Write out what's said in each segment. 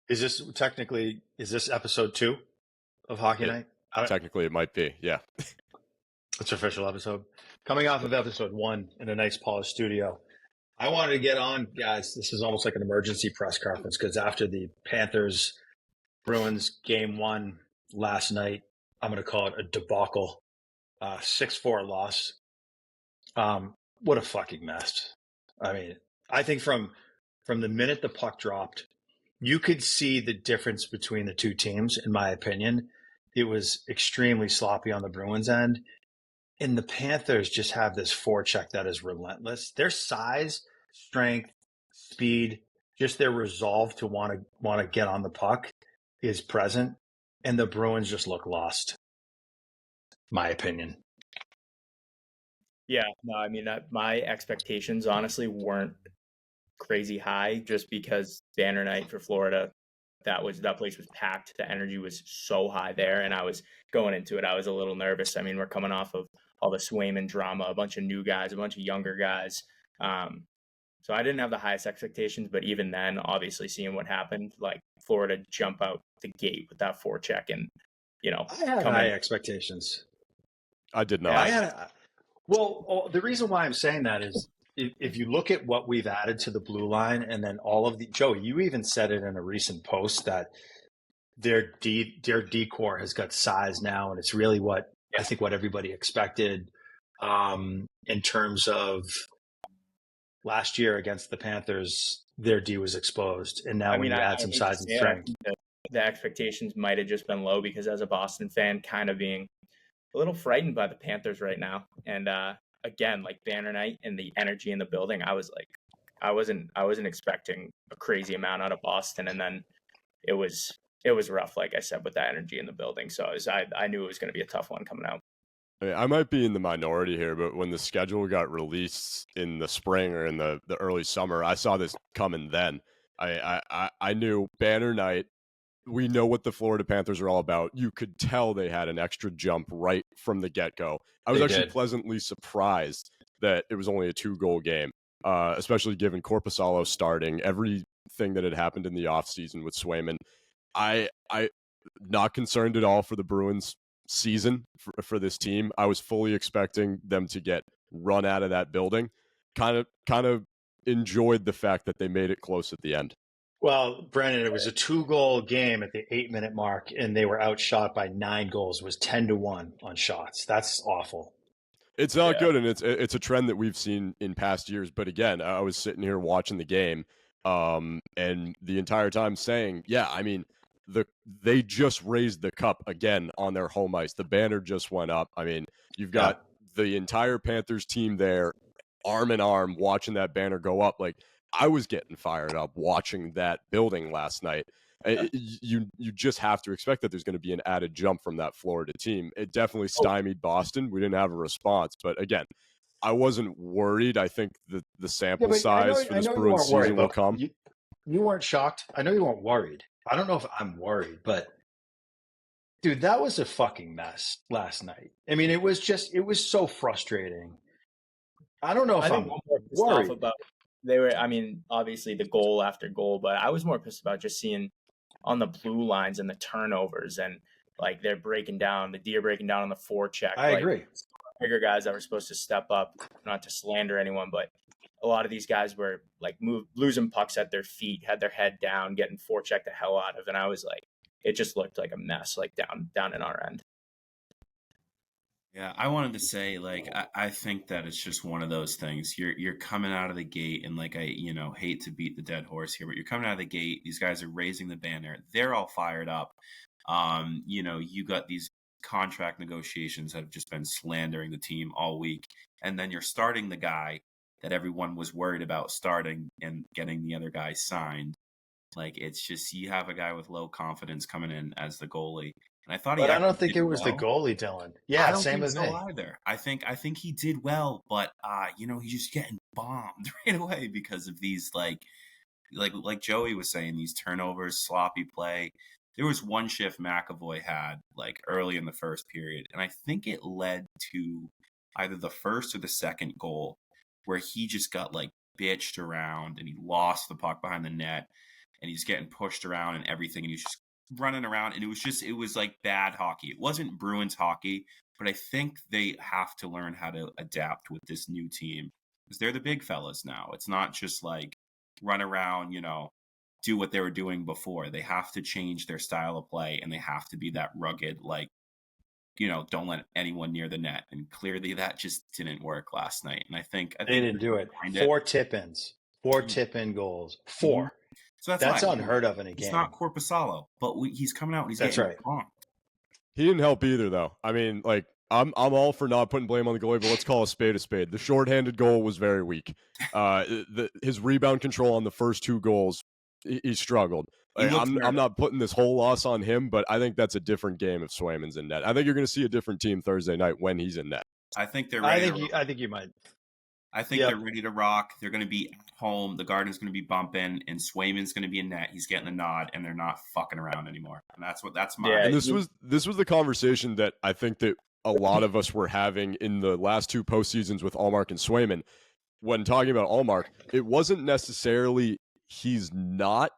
Is this episode 2 of Hockey Night? Technically, it might be. Yeah. It's an official episode. Coming off of episode 1 in a nice polished studio. I wanted to get on, guys. This is almost like an emergency press conference because after the Panthers Bruins game 1 last night, I'm going to call it a debacle. 6-4 loss. What a fucking mess. I mean, I think from the minute the puck dropped, you could see the difference between the two teams, in my opinion. It was extremely sloppy on the Bruins end. And the Panthers just have this forecheck that is relentless. Their size, strength, speed, just their resolve to want to get on the puck is present. And the Bruins just look lost, my opinion. Yeah, no, I mean, my expectations honestly weren't crazy high just because banner night for Florida, that place was packed. The energy was so high there, and I was going into it. I was a little nervous. I mean, we're coming off of all the Swayman drama, a bunch of new guys, a bunch of younger guys. So I didn't have the highest expectations, but even then, obviously seeing what happened, like Florida jump out the gate with that forecheck, and I had high expectations. I did not. Well, the reason why I'm saying that is if you look at what we've added to the blue line, and then all of the Joe, you even said it in a recent post that their decor has got size now, and it's really what I think what everybody expected in terms of last year against the Panthers. Their D was exposed, and now you add some size and strength, the expectations might have just been low because as a Boston fan, kind of being a little frightened by the Panthers right now, and again, like banner night and the energy in the building, I was like, I wasn't expecting a crazy amount out of Boston, and then it was rough, like I said, with that energy in the building. So I knew it was going to be a tough one coming out. I might be in the minority here, but when the schedule got released in the spring or in the early summer, I saw this coming then. I knew banner night. We know what the Florida Panthers are all about. You could tell they had an extra jump right from the get-go. I was actually pleasantly surprised that it was only a 2-goal game, especially given Korpisalo starting, everything that had happened in the offseason with Swayman. I not concerned at all for the Bruins season for this team. I was fully expecting them to get run out of that building. Kind of enjoyed the fact that they made it close at the end. Well, Brandon, it was a 2-goal game at the 8-minute mark, and they were outshot by 9 goals. It was 10-1 on shots. That's awful. It's not good, and it's a trend that we've seen in past years. But again, I was sitting here watching the game, and the entire time saying, yeah, I mean, they just raised the cup again on their home ice. The banner just went up. I mean, you've got the entire Panthers team there, arm in arm, watching that banner go up. Like, I was getting fired up watching that building last night. You just have to expect that there's going to be an added jump from that Florida team. It definitely stymied Boston. We didn't have a response. But again, I wasn't worried. I think the sample size for this Bruins season will come. You weren't shocked? I know you weren't worried. I don't know if I'm worried, but dude, that was a fucking mess last night. I mean, it was so frustrating. I don't know if I'm worried about. They were, I mean, obviously the goal after goal, but I was more pissed about just seeing on the blue lines and the turnovers, and like they're breaking down, the D are breaking down on the forecheck. I agree. Bigger guys that were supposed to step up, not to slander anyone, but a lot of these guys were like losing pucks at their feet, had their head down, getting forechecked the hell out of, and I was like, it just looked like a mess, like down in our end. Yeah, I wanted to say, like, I think that it's just one of those things. You're coming out of the gate, and like, I hate to beat the dead horse here, but you're coming out of the gate. These guys are raising the banner. They're all fired up. You got these contract negotiations that have just been slandering the team all week, and then you're starting the guy that everyone was worried about starting and getting the other guy signed. Like, it's just, you have a guy with low confidence coming in as the goalie. And I thought, I don't think it was the goalie, Dylan. Yeah, same as me. Either. I think he did well, but he's just getting bombed right away because of these like Joey was saying, these turnovers, sloppy play. There was one shift McAvoy had like early in the first period, and I think it led to either the first or the second goal where he just got like bitched around and he lost the puck behind the net. and he's getting pushed around and everything, and he was just running around, and it was like bad hockey. It wasn't Bruins hockey, but I think they have to learn how to adapt with this new team because they're the big fellas now. It's not just like run around, do what they were doing before. They have to change their style of play, and they have to be that rugged, like, don't let anyone near the net. And clearly that just didn't work last night. And I think they didn't do it. 4 tip-ins, 4 tip-in goals, 4. So that's unheard of in a game. It's not Korpisalo, but he's coming out and he's getting it wrong. He didn't help either, though. I mean, like, I'm all for not putting blame on the goalie, but let's call a spade a spade. The shorthanded goal was very weak. His rebound control on the first 2 goals, he struggled. Like, I'm not putting this whole loss on him, but I think that's a different game if Swayman's in net. I think you're going to see a different team Thursday night when he's in net. I think they're ready. I think you might. I think they're ready to rock. They're going to be at home. The Garden's going to be bumping, and Swayman's going to be in net. He's getting the nod, and they're not fucking around anymore. And that's my. Yeah, and this was the conversation that I think that a lot of us were having in the last 2 postseasons with Ullmark and Swayman. When talking about Ullmark, it wasn't necessarily he's not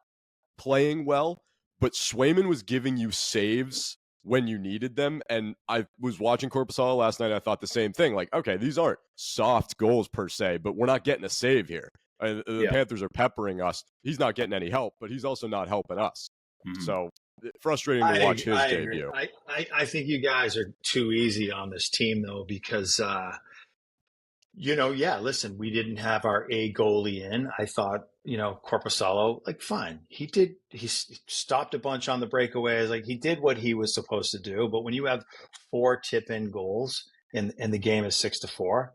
playing well, but Swayman was giving you saves when you needed them. And I was watching Korpisalo last night. I thought the same thing. Like, okay, these aren't soft goals per se, but we're not getting a save here. The Panthers are peppering us. He's not getting any help, but he's also not helping us. Mm-hmm. So frustrating to watch his debut. I think you guys are too easy on this team, though, because, listen, we didn't have our A goalie in. I thought, Korpisalo, like, fine. He stopped a bunch on the breakaways. Like, he did what he was supposed to do. But when you have 4 tip-in goals and the game is 6-4,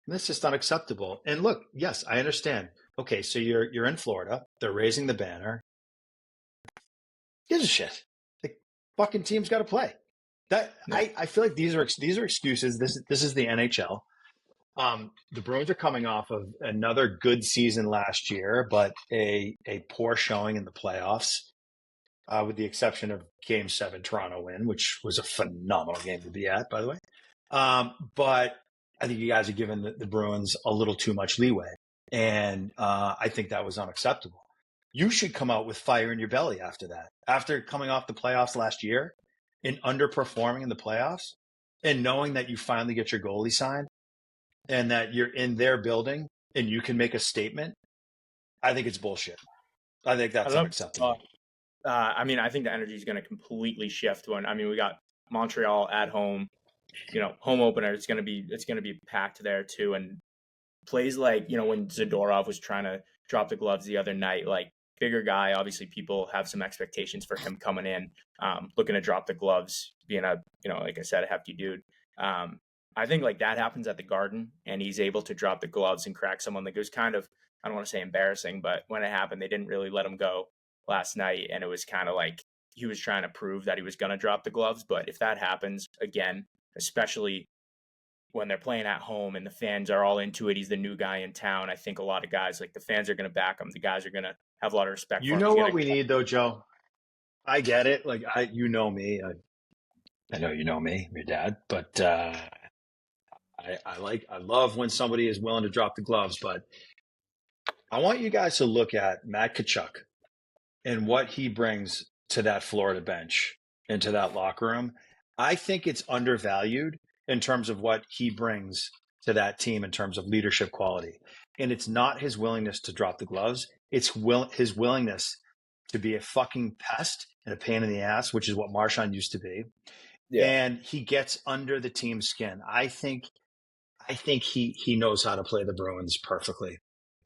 that's just unacceptable. And look, yes, I understand. Okay, so you're in Florida. They're raising the banner. Gives a shit. The fucking team's got to play. I feel like these are excuses. This is the NHL. The Bruins are coming off of another good season last year, but a poor showing in the playoffs, with the exception of Game 7 Toronto win, which was a phenomenal game to be at, by the way. But I think you guys are giving the Bruins a little too much leeway, and I think that was unacceptable. You should come out with fire in your belly after that. After coming off the playoffs last year and underperforming in the playoffs and knowing that you finally get your goalie signed and that you're in their building and you can make a statement, I think it's bullshit. I think that's unacceptable. I think the energy is going to completely shift we got Montreal at home, home opener. It's going to be packed there too. And plays like, when Zadorov was trying to drop the gloves the other night, like, bigger guy, obviously people have some expectations for him coming in, looking to drop the gloves, being like I said, a hefty dude. I think like that happens at the Garden and he's able to drop the gloves and crack someone. Like, it was kind of, I don't want to say embarrassing, but when it happened, they didn't really let him go last night. And it was kind of like he was trying to prove that he was going to drop the gloves. But if that happens again, especially when they're playing at home and the fans are all into it, he's the new guy in town. I think a lot of guys, like, the fans are going to back him. The guys are going to have a lot of respect for him. You know what we need, though, Joe? I get it. Like, you know me. I know you know me, your dad. But I love when somebody is willing to drop the gloves. But I want you guys to look at Matt Tkachuk and what he brings to that Florida bench and to that locker room. I think it's undervalued in terms of what he brings to that team in terms of leadership quality. And it's not his willingness to drop the gloves. It's his willingness to be a fucking pest and a pain in the ass, which is what Marchand used to be. Yeah. And he gets under the team's skin. I think he knows how to play the Bruins perfectly.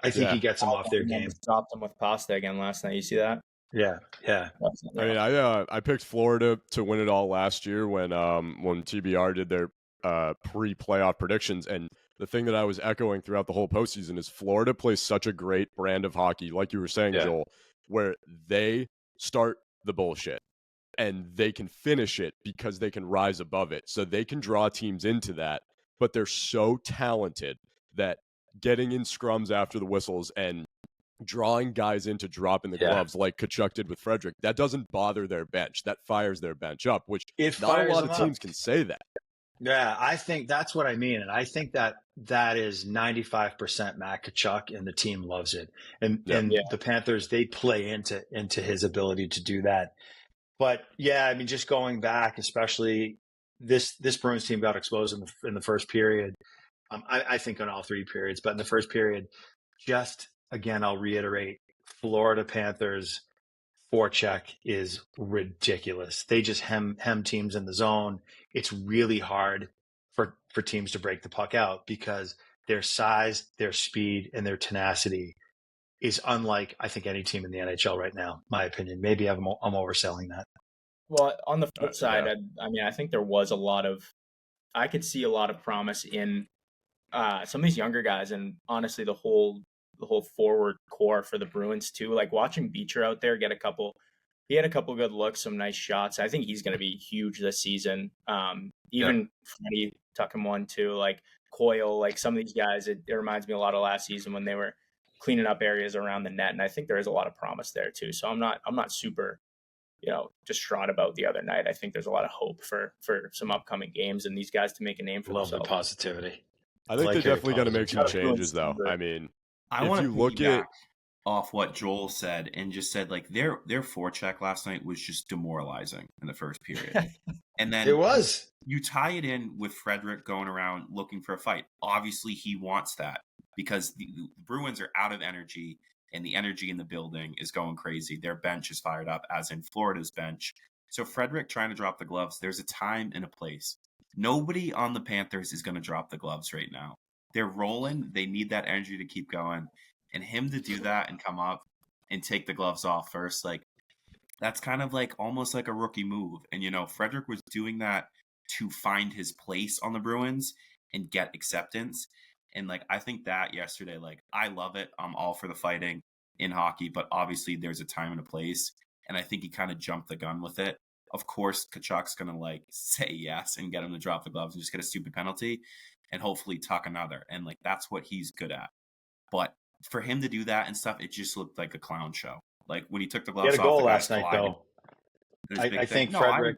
I think he gets them off their game. Stopped them with Pasta again last night. You see that? Yeah. I mean, I picked Florida to win it all last year when TBR did their pre-playoff predictions, and the thing that I was echoing throughout the whole postseason is Florida plays such a great brand of hockey, like you were saying, Joel, where they start the bullshit and they can finish it because they can rise above it. So they can draw teams into that, but they're so talented that getting in scrums after the whistles and drawing guys into dropping the gloves like Tkachuk did with Frederick, that doesn't bother their bench. That fires their bench up, which not a lot of teams can say that. Yeah, I think that's what I mean. And I think that is 95% Matt Tkachuk, and the team loves it. And the Panthers, they play into his ability to do that. But yeah, I mean, just going back, especially this Bruins team got exposed in the first period. I think on all three periods, but in the first period, just again, I'll reiterate, Florida Panthers forecheck is ridiculous. They just hem teams in the zone. It's really hard for teams to break the puck out because their size, their speed, and their tenacity is unlike, I think, any team in the NHL right now. My opinion. Maybe I'm overselling that. Well, on the flip side, I mean, I think there was I could see a lot of promise in some of these younger guys, and honestly, the whole forward core for the Bruins too. Like watching Beecher out there he had a couple good looks, some nice shots. I think he's going to be huge this season. Even Freddie tuck him one too, like Coyle, like some of these guys. It reminds me a lot of last season when they were cleaning up areas around the net, and I think there is a lot of promise there too. So I'm not super, distraught about the other night. I think there's a lot of hope for some upcoming games and these guys to make a name for themselves. Love the positivity. I think they're definitely going to make some changes, though. I mean, I want to look at off what Joel said and just said like their forecheck last night was just demoralizing in the first period, and then it was. You tie it in with Frederick going around looking for a fight. Obviously, he wants that because the Bruins are out of energy, and the energy in the building is going crazy. Their bench is fired up, as in Florida's bench. So Frederick trying to drop the gloves. There's a time and a place. Nobody on the Panthers is going to drop the gloves right now. They're rolling. They need that energy to keep going. And him to do that and come up and take the gloves off first, like that's kind of like almost like a rookie move. And, Frederick was doing that to find his place on the Bruins and get acceptance. And like, I think that yesterday, like, I love it. I'm all for the fighting in hockey, but obviously there's a time and a place. And I think he kind of jumped the gun with it. Of course, Tkachuk's going to like say yes and get him to drop the gloves and just get a stupid penalty and hopefully tuck another. And like, that's what he's good at. But for him to do that and stuff, it just looked like a clown show. Like when he took the gloves off. He had a goal last night, though. I think Frederick,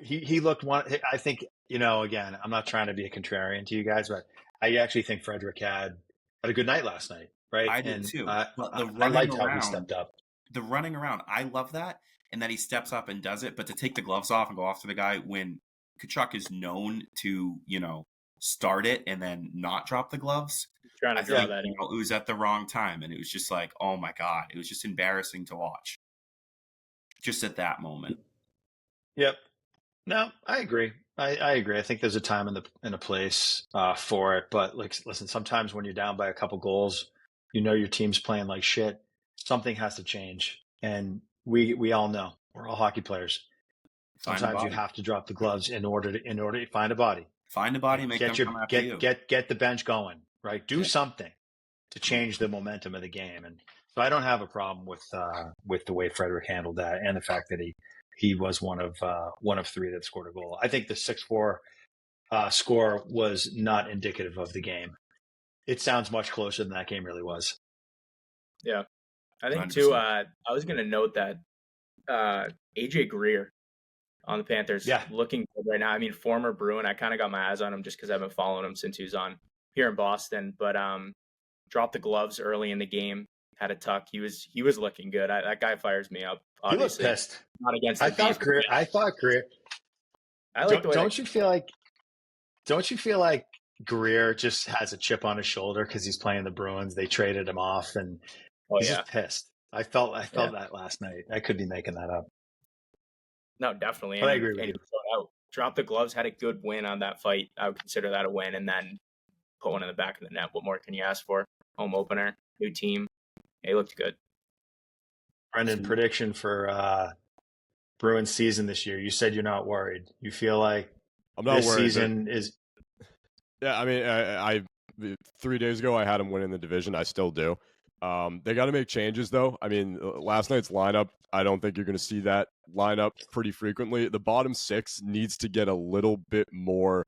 he looked one. I think, again, I'm not trying to be a contrarian to you guys, but I actually think Frederick had a good night last night, right? I did too. I liked how he stepped up. The running around, I love that. And that he steps up and does it. But to take the gloves off and go after the guy when Tkachuk is known to, start it and then not drop the gloves. Trying to draw that in. It was at the wrong time. And it was just like, oh my God. It was just embarrassing to watch. Just at that moment. Yep. No, I agree. I agree. I think there's a time and a place for it. But like, listen, sometimes when you're down by a couple goals, your team's playing like shit. Something has to change. And we all know we're all hockey players. Sometimes you have to drop the gloves in order to find a body. Find a body, make them come after you. Get the bench going, right? Do something to change the momentum of the game. And so I don't have a problem with the way Frederick handled that and the fact that he was one of three that scored a goal. I think the 6-4 score was not indicative of the game. It sounds much closer than that game really was. Yeah. I think, 100%. Too, I was going to note that AJ Greer on the Panthers looking good right now. I mean, former Bruin, I kind of got my eyes on him just because I've been following him since he was on here in Boston. But dropped the gloves early in the game, had a tuck. He was looking good. That guy fires me up. Obviously. He looked pissed. Not against I thought Greer. I like the way don't you feel like Greer just has a chip on his shoulder because he's playing the Bruins? They traded him off and he's just pissed. I felt that last night. I could be making that up. No, definitely. But I agree with you. Dropped the gloves, had a good win on that fight. I would consider that a win, and then put one in the back of the net. What more can you ask for? Home opener, new team. He looked good. Brendan, prediction for Bruins season this year. You said you're not worried. You feel like I'm not this worried, season is. Yeah, I mean, I 3 days ago I had them winning the division. I still do. They got to make changes, though. I mean, last night's lineup, I don't think you're going to see that lineup pretty frequently. The bottom six needs to get a little bit more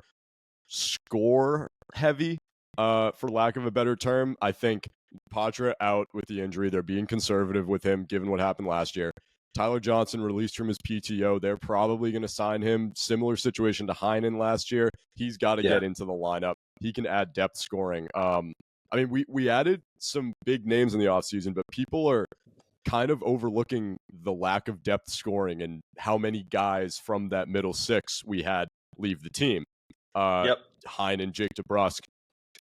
score heavy, for lack of a better term. I think Patra out with the injury. They're being conservative with him, given what happened last year. Tyler Johnson released from his PTO. They're probably going to sign him. Similar situation to Heinen last year. He's got to get into the lineup. He can add depth scoring. I mean, we added some big names in the offseason, but people are kind of overlooking the lack of depth scoring and how many guys from that middle six we had leave the team. Hein and Jake DeBrusk.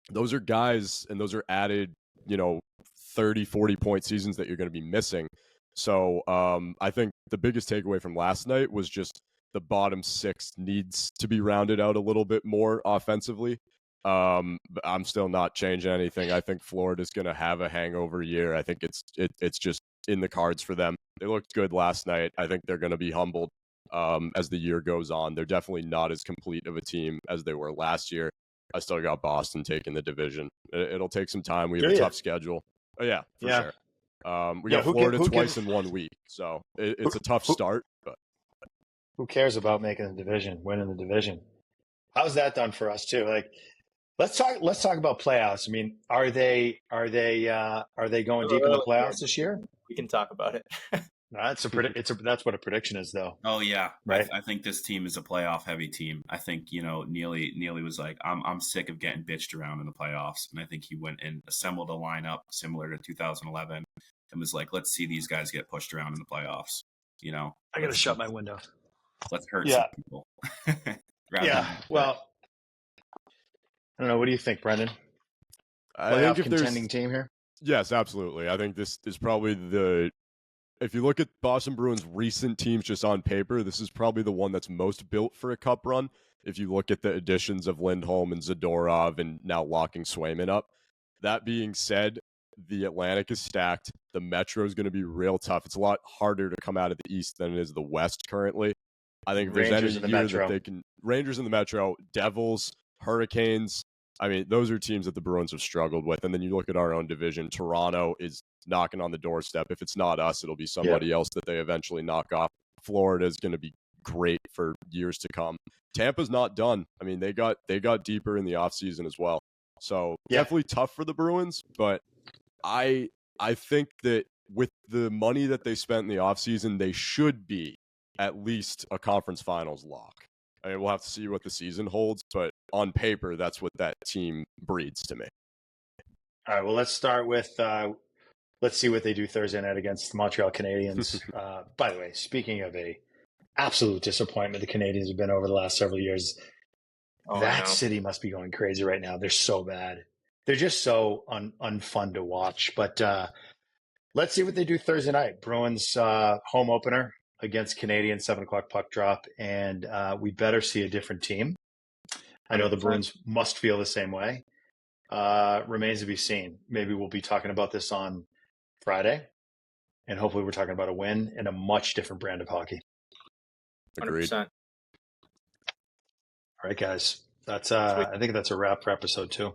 Those are guys, and those are added, 30, 40-point seasons that you're going to be missing. So I think the biggest takeaway from last night was just the bottom six needs to be rounded out a little bit more offensively. But I'm still not changing anything. I think Florida's going to have a hangover year. I think it's just in the cards for them. They looked good last night. I think they're going to be humbled as the year goes on. They're definitely not as complete of a team as they were last year. I still got Boston taking the division. It'll take some time. We have a tough schedule. Oh, yeah, for sure. We got Florida twice in 1 week, so it's a tough start. But who cares about making the division, winning the division? How's that done for us too? Like, let's talk about playoffs. I mean, are they going deep in the playoffs this year? We can talk about it. That's what a prediction is, though. Oh yeah, right. I think this team is a playoff heavy team. I think Neely was like, I'm sick of getting bitched around in the playoffs, and I think he went and assembled a lineup similar to 2011 and was like, let's see these guys get pushed around in the playoffs. I gotta shut my window. Let's hurt some people. Well, I don't know. What do you think, Brendan? I think if contending team here. Yes, absolutely. I think this is probably if you look at Boston Bruins' recent teams just on paper, this is probably the one that's most built for a cup run. If you look at the additions of Lindholm and Zadorov and now locking Swayman up. That being said, the Atlantic is stacked. The Metro is going to be real tough. It's a lot harder to come out of the East than it is the West currently. I think if there's any year that they can... Rangers in the Metro, Devils, Hurricanes. I mean, those are teams that the Bruins have struggled with. And then you look at our own division. Toronto is knocking on the doorstep. If it's not us, it'll be somebody else that they eventually knock off. Florida is going to be great for years to come. Tampa's not done. I mean, they got deeper in the offseason as well. So definitely tough for the Bruins. But I think that with the money that they spent in the offseason, they should be at least a conference finals lock. I mean, we'll have to see what the season holds, but on paper, that's what that team breeds to me. All right, well, let's start with let's see what they do Thursday night against the Montreal Canadiens. By the way, speaking of a absolute disappointment the Canadiens have been over the last several years, that city must be going crazy right now. They're so bad. They're just so unfun to watch. But let's see what they do Thursday night. Bruins home opener against Canadiens, 7 o'clock puck drop, and we better see a different team. I know the Bruins must feel the same way. Remains to be seen. Maybe we'll be talking about this on Friday, and hopefully we're talking about a win and a much different brand of hockey. Agreed. 100%. All right, guys. That's I think that's a wrap for episode 2.